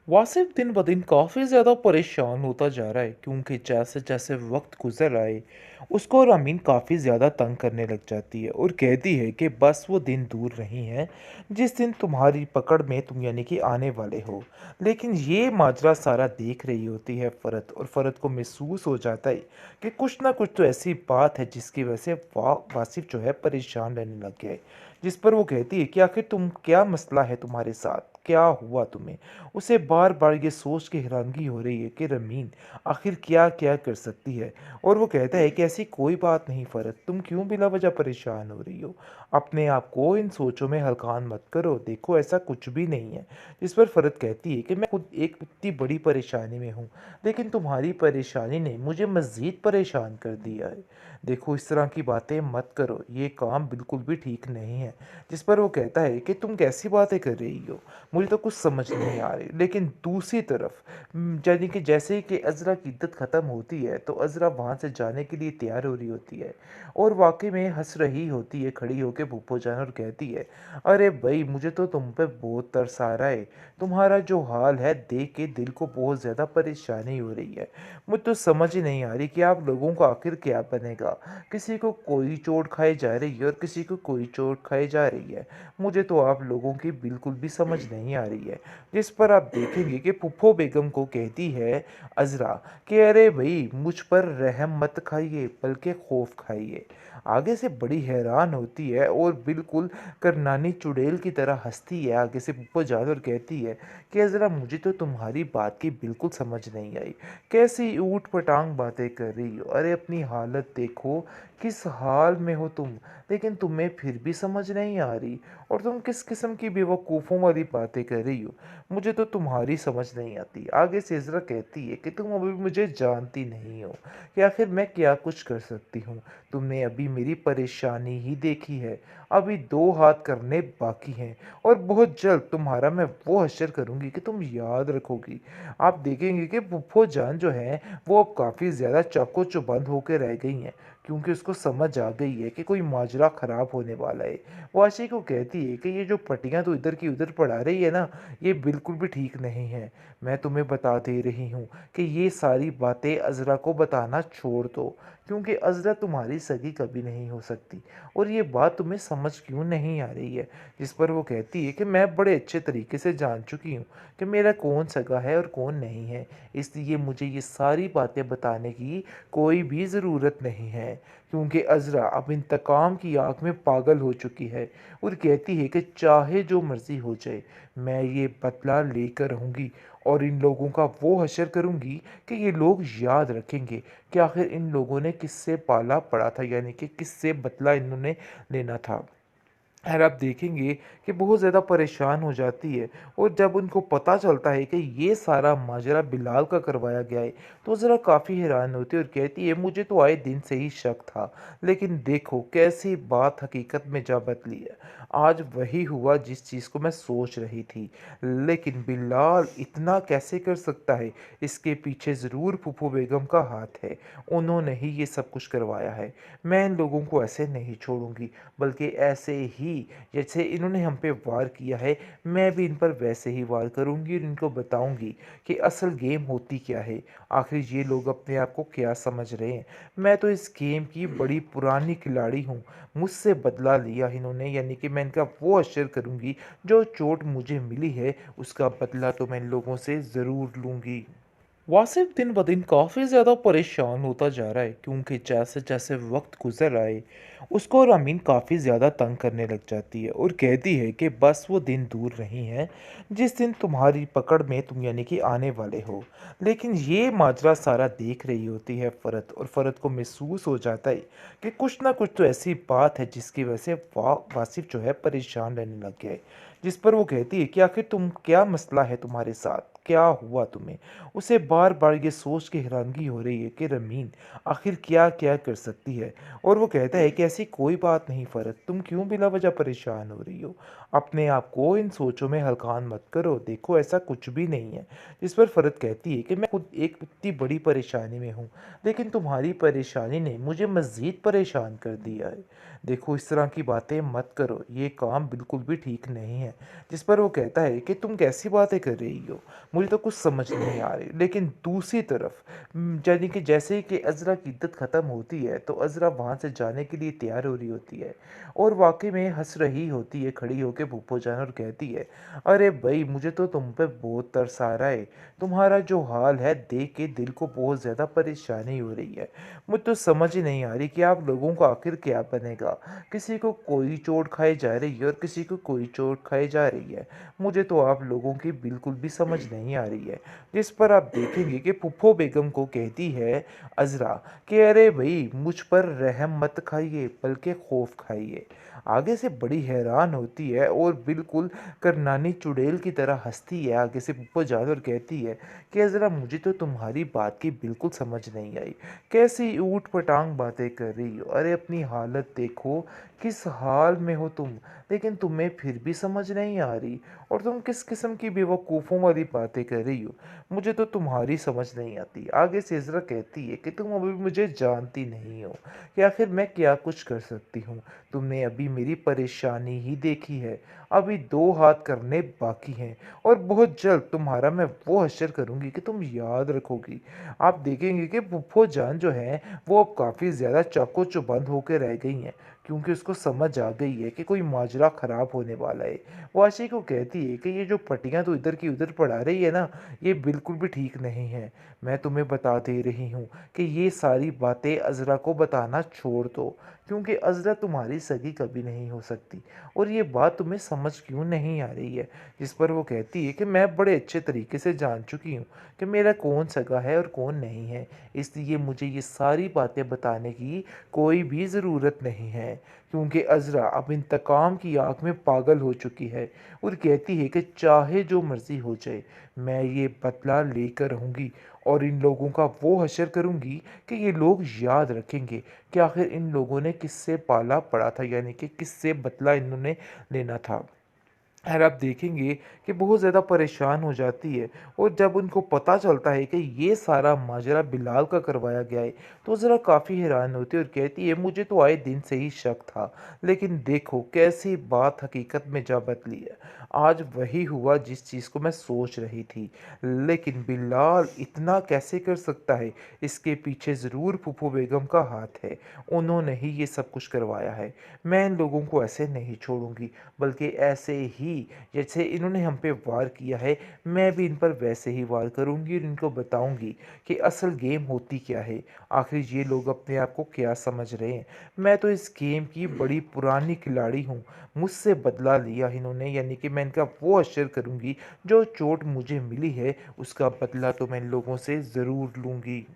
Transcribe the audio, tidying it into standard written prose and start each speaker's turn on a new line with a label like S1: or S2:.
S1: वासिफ दिन ब दिन काफ़ी ज़्यादा परेशान होता जा रहा है क्योंकि जैसे जैसे वक्त गुजर आए उसको रमीन काफ़ी ज़्यादा तंग करने लग जाती है और कहती है कि बस वो दिन दूर नहीं है जिस दिन तुम्हारी पकड़ में तुम यानी कि आने वाले हो। लेकिन ये माजरा सारा देख रही होती है फ़रत, और फ़रत को महसूस हो जाता है कि कुछ ना कुछ तो ऐसी बात है जिसकी वजह से वासिफ जो है परेशान रहने लग गया है। जिस पर वो कहती है कि आखिर तुम क्या मसला है, तुम्हारे साथ क्या हुआ तुम्हें। उसे बार बार ये सोच के हैरानगी हो रही है कि रमीन आखिर क्या क्या कर सकती है। और वो कहता है कि ऐसी कोई बात नहीं फ़रत, तुम क्यों बिला वजह परेशान हो रही हो। अपने आप को इन सोचों में हलकान मत करो, देखो ऐसा कुछ भी नहीं है। जिस पर फ़रत कहती है कि मैं खुद एक इतनी बड़ी परेशानी में हूँ, लेकिन तुम्हारी परेशानी ने मुझे मज़ीद परेशान कर दिया है। देखो इस तरह की बातें मत करो, ये काम बिल्कुल भी ठीक नहीं है। जिस पर वो कहता है कि तुम कैसी बातें कर रही हो, मुझे तो कुछ समझ नहीं आ रही। लेकिन दूसरी तरफ यानी कि जैसे ही कि अज़रा की इद्दत ख़त्म होती है तो अज़रा वहाँ से जाने के लिए तैयार हो रही होती है और वाक़ई में हँस रही होती है खड़ी होके फूफो जान, और कहती है, अरे भई मुझे तो तुम पे बहुत तरस आ रहा है। तुम्हारा जो हाल है देख के दिल को बहुत ज़्यादा परेशानी हो रही है। मुझे तो समझ ही नहीं आ रही कि आप लोगों को आखिर क्या बनेगा। किसी को कोई चोट खाई जा रही है और किसी को कोई चोट खाई जा रही है। मुझे तो आप लोगों की बिल्कुल भी समझ नहीं आ रही है। जिस पर आप देखेंगे कि फूफो बेगम को कहती है अज़रा कि अरे भई मुझ पर रहम मत खाइए बल्कि खौफ खाइए। आगे से बड़ी हैरान होती है और बिल्कुल करनानी चुड़ैल की तरह हँसती है आगे से फूफो जान, और कहती है कि अज़रा मुझे तो तुम्हारी बात की बिल्कुल समझ नहीं आई। कैसी ऊट-पटांग बातें कर रही हो। अरे अपनी हालत देखो, किस हाल में हो तुम, लेकिन तुम्हें फिर भी समझ नहीं आ रही। और तुम किस किस्म की बेवकूफ़ों वाली बातें कर रही हो, मुझे तो तुम्हारी समझ नहीं आती। आगे से इज़रा कहती है कि तुम अभी मुझे जानती नहीं हो कि आखिर मैं क्या कुछ कर सकती हूँ। तुमने अभी मेरी परेशानी ही देखी है, अभी 2 हाथ करने बाकी हैं और बहुत जल्द तुम्हारा मैं वो हश्र करूँगी कि तुम याद रखोगी। आप देखेंगे कि फूफो जान जो हैं वो अब काफ़ी ज़्यादा चाको-चौबंद होके रह गई हैं, क्योंकि उसको समझ आ गई है कि कोई माजरा ख़राब होने वाला है। वो आशी को कहती है कि ये जो पट्टियाँ तू इधर की उधर पढ़ा रही है ना, ये बिल्कुल भी ठीक नहीं है। मैं तुम्हें बता दे रही हूँ कि ये सारी बातें अज़रा को बताना छोड़ दो, क्योंकि अज़रा तुम्हारी सगी कभी नहीं हो सकती और ये बात तुम्हें समझ क्यों नहीं आ रही है। जिस पर वो कहती है कि मैं बड़े अच्छे तरीके से जान चुकी हूँ कि मेरा कौन सगा है और कौन नहीं है, इसलिए मुझे ये सारी बातें बताने की कोई भी ज़रूरत नहीं है। क्योंकि अज़रा अब इंतकाम की आग में पागल हो चुकी है और कहती है कि चाहे जो मर्ज़ी हो जाए, मैं ये बदला लेकर रहूँगी और इन लोगों का वो हश्र करूँगी कि ये लोग याद रखेंगे कि आखिर इन लोगों ने किससे पाला पड़ा था, यानी कि किससे बदला इन्होंने लेना था। और आप देखेंगे कि बहुत ज़्यादा परेशान हो जाती है और जब उनको पता चलता है कि ये सारा माजरा बिलाल का करवाया गया है तो ज़रा काफ़ी हैरान होती है और कहती है, मुझे तो आए दिन से ही शक था, लेकिन देखो कैसी बात हकीकत में जा बदली है। आज वही हुआ जिस चीज़ को मैं सोच रही थी, लेकिन बिलाल इतना कैसे कर सकता है। इसके पीछे ज़रूर फूफो बेगम का हाथ है, उन्होंने ही ये सब कुछ करवाया है। मैं इन लोगों को ऐसे नहीं छोड़ूंगी, बल्कि ऐसे ही जैसे इन्होंने हम पे वार किया है, मैं भी इन पर वैसे ही वार करूंगी और इनको बताऊंगी कि असल गेम होती क्या है। आखिर ये लोग अपने आप को क्या समझ रहे हैं। मैं तो इस गेम की बड़ी पुरानी खिलाड़ी हूँ, मुझसे बदला लिया इन्होंने, यानी कि मैं इनका वो अशर करूंगी, जो चोट मुझे मिली है उसका बदला तो मैं इन लोगों से ज़रूर लूंगी। वासिफ दिन ब दिन काफ़ी ज़्यादा परेशान होता जा रहा है क्योंकि जैसे जैसे वक्त गुजर आए उसको रमीन काफ़ी ज़्यादा तंग करने लग जाती है और कहती है कि बस वो दिन दूर नहीं है जिस दिन तुम्हारी पकड़ में तुम यानी कि आने वाले हो। लेकिन ये माजरा सारा देख रही होती है फ़रत, और फ़रत को महसूस हो जाता है कि कुछ ना कुछ तो ऐसी बात है जिसकी वजह से वासिफ जो है परेशान रहने लग गया है। जिस पर वो कहती है कि आखिर तुम क्या मसला है, तुम्हारे साथ क्या हुआ तुम्हें। उसे बार बार ये सोच के हैरानगी हो रही है कि रमीन आखिर क्या क्या कर सकती है। और वो कहता है कि ऐसी कोई बात नहीं फ़रत, तुम क्यों बिला वजह परेशान हो रही हो। अपने आप को इन सोचों में हलकान मत करो, देखो ऐसा कुछ भी नहीं है। जिस पर फ़रत कहती है कि मैं खुद एक इतनी बड़ी परेशानी में हूँ, लेकिन तुम्हारी परेशानी ने मुझे मज़ीद परेशान कर दिया है। देखो इस तरह की बातें मत करो, ये काम बिल्कुल भी ठीक नहीं है। जिस पर वो कहता है कि तुम कैसी बातें कर रही हो? मुझे तो कुछ समझ नहीं आ रही। लेकिन दूसरी तरफ यानी कि जैसे ही कि अज़रा की इद्दत ख़त्म होती है, तो अज़रा वहाँ से जाने के लिए तैयार हो रही होती है और वाक़ई में हँस रही होती है खड़ी होके फूफो जान और कहती है, "अरे भई मुझे तो तुम पे बहुत तरस आ रहा है। तुम्हारा जो हाल है देख के दिल को बहुत ज़्यादा परेशानी हो रही है। मुझे तो समझ ही नहीं आ रही कि आप लोगों को आखिर क्या बनेगा। किसी को कोई चोट खाई जा रही है और किसी को कोई चोट खाई जा रही है। मुझे तो आप लोगों की बिल्कुल भी समझ नहीं आ रही है। जिस पर आप देखेंगे कि फूफो बेगम को कहती है अज़रा कि अरे भई मुझ पर रहम मत खाइए बल्कि खौफ खाइए। आगे से बड़ी हैरान होती है और बिल्कुल करनानी चुड़ैल की तरह हँसती है आगे से फूफो जान और कहती है कि अज़रा मुझे तो तुम्हारी बात की बिल्कुल समझ नहीं आई। कैसी ऊट-पटांग बातें कर रही हो? अरे अपनी हालत देखो, किस हाल में हो तुम? लेकिन तुम्हें फिर भी समझ नहीं आ रही और तुम किस किस्म की बेवकूफ़ों वाली बातें कर रही हो? मुझे तो तुम्हारी समझ नहीं आती। आगे से इज़रा कहती है कि तुम अभी मुझे जानती नहीं हो कि आखिर मैं क्या कुछ कर सकती हूँ। तुमने अभी मेरी परेशानी ही देखी है। अभी 2 हाथ करने बाकी हैं और बहुत जल्द तुम्हारा मैं वो हश्र करूँगी कि तुम याद रखोगी। आप देखेंगे कि फूफो जान जो हैं, वो अब काफ़ी ज़्यादा चाको-चौबंद होके रह गई हैं, क्योंकि उसको समझ आ गई है कि कोई माजरा ख़राब होने वाला है। वो आशी को कहती है कि ये जो पट्टियाँ तू इधर की उधर पढ़ा रही है ना, ये बिल्कुल भी ठीक नहीं है। मैं तुम्हें बता दे रही हूँ कि ये सारी बातें अज़रा को बताना छोड़ दो, क्योंकि अज़रा तुम्हारी सगी कभी नहीं हो सकती और ये बात तुम्हें समझ क्यों नहीं आ रही है? जिस पर वो कहती है कि मैं बड़े अच्छे तरीके से जान चुकी हूँ कि मेरा कौन सगा है और कौन नहीं है। इसलिए मुझे ये सारी बातें बताने की कोई भी ज़रूरत नहीं है, क्योंकि अज़रा अब इंतकाम की आग में पागल हो चुकी है और कहती है कि चाहे जो मर्ज़ी हो जाए, मैं ये बदला लेकर रहूँगी और इन लोगों का वो हश्र करूँगी कि ये लोग याद रखेंगे कि आखिर इन लोगों ने किससे पाला पड़ा था, यानी कि किससे बदला इन्होंने लेना था। और आप देखेंगे कि बहुत ज़्यादा परेशान हो जाती है और जब उनको पता चलता है कि ये सारा माजरा बिलाल का करवाया गया है, तो ज़रा काफ़ी हैरान होती है और कहती है मुझे तो आए दिन से ही शक था, लेकिन देखो कैसी बात हकीकत में जा बदली है। आज वही हुआ जिस चीज़ को मैं सोच रही थी, लेकिन बिलाल इतना कैसे कर सकता है? इसके पीछे ज़रूर फूफो बेगम का हाथ है, उन्होंने ही ये सब कुछ करवाया है। मैं इन लोगों को ऐसे नहीं छोड़ूंगी, बल्कि ऐसे ही जैसे इन्होंने हम पे वार किया है, मैं भी इन पर वैसे ही वार करूँगी और इनको बताऊँगी कि असल गेम होती क्या है। आखिर ये लोग अपने आप को क्या समझ रहे हैं। मैं तो इस गेम की बड़ी पुरानी खिलाड़ी हूँ। मुझसे बदला लिया इन्होंने, यानी कि मैं इनका वो अश्र करूँगी, जो चोट मुझे मिली है उसका बदला तो मैं इन लोगों से ज़रूर लूँगी।